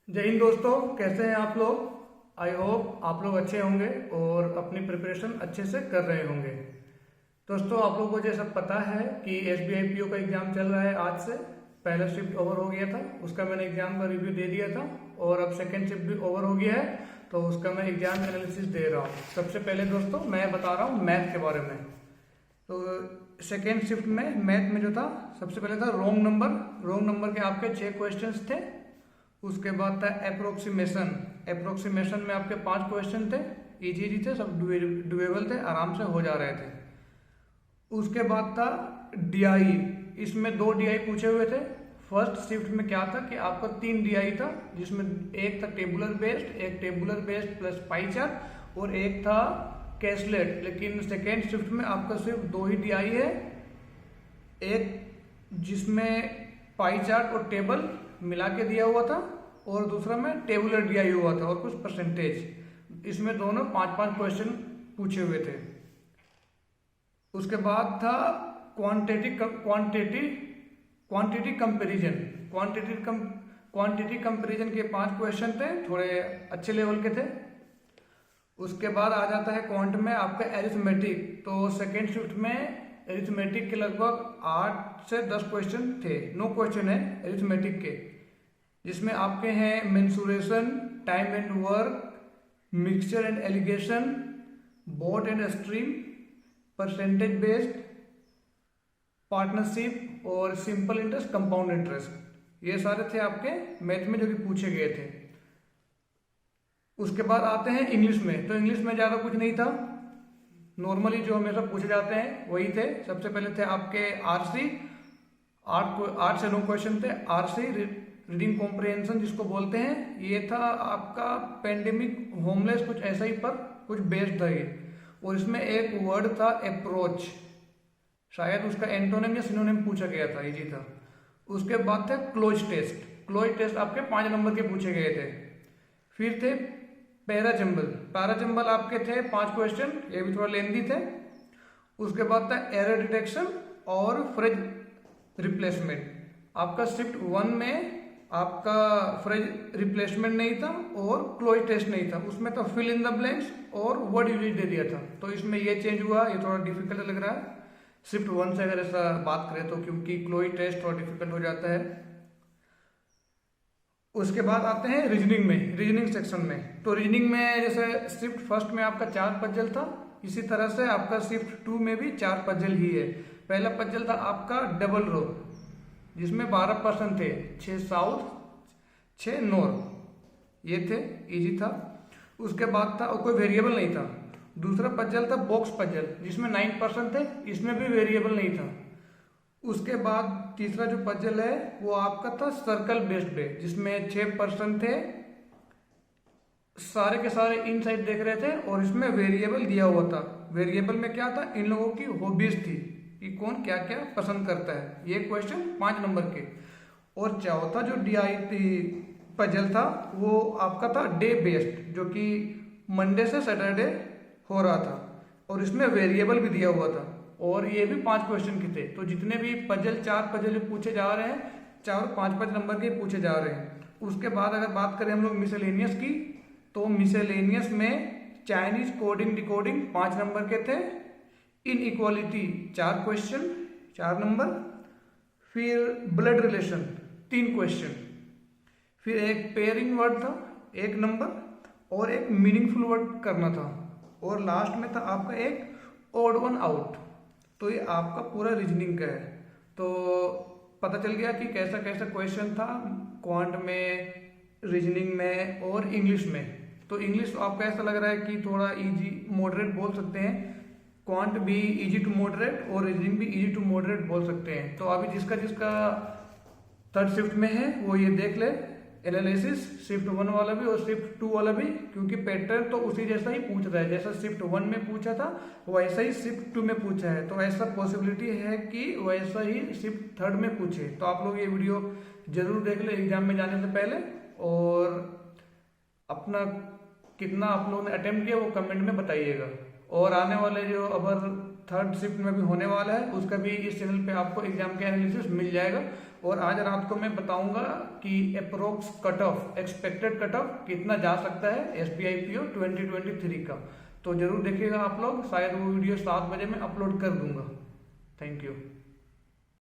जय हिंद दोस्तों, कैसे हैं आप लोग। आई होप आप लोग अच्छे होंगे और अपनी प्रिपरेशन अच्छे से कर रहे होंगे। दोस्तों, आप लोगों को ये सब पता है कि एसबीआई पीओ का एग्जाम चल रहा है। आज से पहला शिफ्ट ओवर हो गया था, उसका मैंने एग्जाम का रिव्यू दे दिया था और अब सेकेंड शिफ्ट भी ओवर हो गया है, तो उसका मैं एग्जाम एनालिसिस दे रहा हूँ। सबसे पहले दोस्तों मैं बता रहा हूँ मैथ के बारे में। तो सेकेंड शिफ्ट में मैथ में जो था, सबसे पहले था रोंग नंबर के आपके 6 क्वेश्चंस थे। उसके बाद था एप्रोक्सीमेशन में आपके 5 क्वेश्चन थे, इजी थे, सब डुएबल थे, आराम से हो जा रहे थे। उसके बाद था डीआई, इसमें 2 डीआई पूछे हुए थे। फर्स्ट शिफ्ट में क्या था कि आपका 3 डीआई था, जिसमें एक था टेबुलर बेस्ड, एक tabular based plus pie chart और एक था कैशलेट। लेकिन सेकेंड शिफ्ट में आपका सिर्फ 2 ही डीआई है, एक जिसमें पाई चार्ट और टेबल मिला के दिया हुआ था और दूसरा में टेबुलर डीआई हुआ था और कुछ परसेंटेज। इसमें दोनों 5-5 क्वेश्चन पूछे हुए थे। उसके बाद था क्वांटिटी कंपैरिजन के 5 क्वेश्चन थे, थोड़े अच्छे लेवल के थे। उसके बाद आ जाता है क्वांट में आपका एरिथमेटिक। तो सेकेंड शिफ्ट में एरिथमेटिक के लगभग 8 से 10 क्वेश्चन थे, 9 क्वेश्चन है एरिथमेटिक के, जिसमें आपके हैं mensuration, time and work, mixture and allegation, boat and stream, percentage based, partnership और सिंपल इंटरेस्ट, कंपाउंड इंटरेस्ट। ये सारे थे आपके मैथ में जो कि पूछे गए थे। उसके बाद आते हैं इंग्लिश में। तो इंग्लिश में ज़्यादा कुछ नहीं था, नॉर्मली जो हमेशा पूछे जाते हैं वही थे। सबसे पहले थे आपके आरसी, 8 से 9 क्वेश्चन थे। आरसी रीडिंग कॉम्प्रिहेंशन जिसको बोलते हैं, ये था आपका पेंडेमिक होमलेस कुछ ऐसा ही पर कुछ बेस्ड था ये। और इसमें एक वर्ड था अप्रोच, शायद उसका एंटोनिम या सिनोनिम पूछा गया था, इजी था। उसके बाद थे क्लोज टेस्ट आपके 5 नंबर के पूछे गए थे। फिर थे पैराजंबल आपके थे 5 क्वेश्चन, ये भी थोड़ा लेंदी थे। उसके बाद था एरर डिटेक्शन और फ्रेज रिप्लेसमेंट। आपका शिफ्ट 1 में आपका फ्रेज रिप्लेसमेंट नहीं था और क्लोज टेस्ट नहीं था, उसमें तो फिल इन द ब्लैंक्स और वर्ड यूज दे दिया था। तो इसमें ये चेंज हुआ, ये थोड़ा डिफिकल्ट लग रहा है शिफ्ट 1 से अगर ऐसा बात करें तो, क्योंकि क्लोज टेस्ट थोड़ा डिफिकल्ट हो जाता है। उसके बाद आते हैं रीजनिंग सेक्शन में। तो रीजनिंग में जैसे शिफ्ट फर्स्ट में आपका 4 पजल था, इसी तरह से आपका शिफ्ट 2 में भी 4 पजल ही है। पहला पजल था आपका डबल रो, जिसमें 12% थे, 6 साउथ 6 नॉर्थ, ये थे, इजी था। उसके बाद था और कोई वेरिएबल नहीं था। दूसरा पजल था बॉक्स पजल, जिसमें 9% थे, इसमें भी वेरिएबल नहीं था। उसके बाद तीसरा जो पजल है वो आपका था सर्कल बेस्ड पे, जिसमें 6% थे, सारे के सारे इनसाइड देख रहे थे और इसमें वेरिएबल दिया हुआ था। वेरिएबल में क्या था, इन लोगों की हॉबीज थी कि कौन क्या क्या पसंद करता है। ये क्वेश्चन 5 नंबर के। और चौथा जो डीआई पजल था वो आपका था डे बेस्ड, जो कि मंडे से सैटरडे हो रहा था और इसमें वेरिएबल भी दिया हुआ था और ये भी 5 क्वेश्चन के थे। तो जितने भी पजल 4 पजल पूछे जा रहे हैं, 4 और 5 नंबर के पूछे जा रहे हैं। उसके बाद अगर बात करें हम लोग मिसलेनियस की, तो मिसलेनियस में चाइनीज कोडिंग डिकोडिंग 5 नंबर के थे। इन इक्वालिटी 4 क्वेश्चन 4 नंबर। फिर ब्लड रिलेशन 3 क्वेश्चन। फिर एक पेयरिंग वर्ड था 1 नंबर और एक मीनिंगफुल वर्ड करना था। और लास्ट में था आपका एक ऑड वन आउट। तो ये आपका पूरा रीजनिंग का है। तो पता चल गया कि कैसा कैसा क्वेश्चन था क्वांट में, रीजनिंग में और इंग्लिश में। तो इंग्लिश आपका ऐसा लग रहा है कि थोड़ा इजी मॉडरेट बोल सकते हैं, क्वांट भी इजी टू मॉडरेट और रीजनिंग भी इजी टू मॉडरेट बोल सकते हैं। तो अभी जिसका जिसका थर्ड शिफ्ट में है वो ये देख ले एनालिसिस, शिफ्ट 1 वाला भी और शिफ्ट 2 वाला भी, क्योंकि पैटर्न तो उसी जैसा ही पूछ रहा है। जैसा शिफ्ट 1 में पूछा था वैसा ही शिफ्ट 2 में पूछा है, तो ऐसा पॉसिबिलिटी है कि वैसा ही शिफ्ट 3 में पूछे। तो आप लोग ये वीडियो जरूर देख ले एग्जाम में जाने से पहले, और अपना कितना आप लोगों ने अटेम्प्ट किया वो कमेंट में बताइएगा। और आने वाले जो अगर थर्ड शिफ्ट में भी होने वाला है, उसका भी इस चैनल पे आपको एग्जाम के एनालिसिस मिल जाएगा। और आज रात को मैं बताऊंगा कि approx cut off, expected cut off कितना जा सकता है एसबीआई पीओ 2023 का। तो जरूर देखिएगा आप लोग, शायद वो वीडियो 7 बजे मैं अपलोड कर दूंगा। Thank you.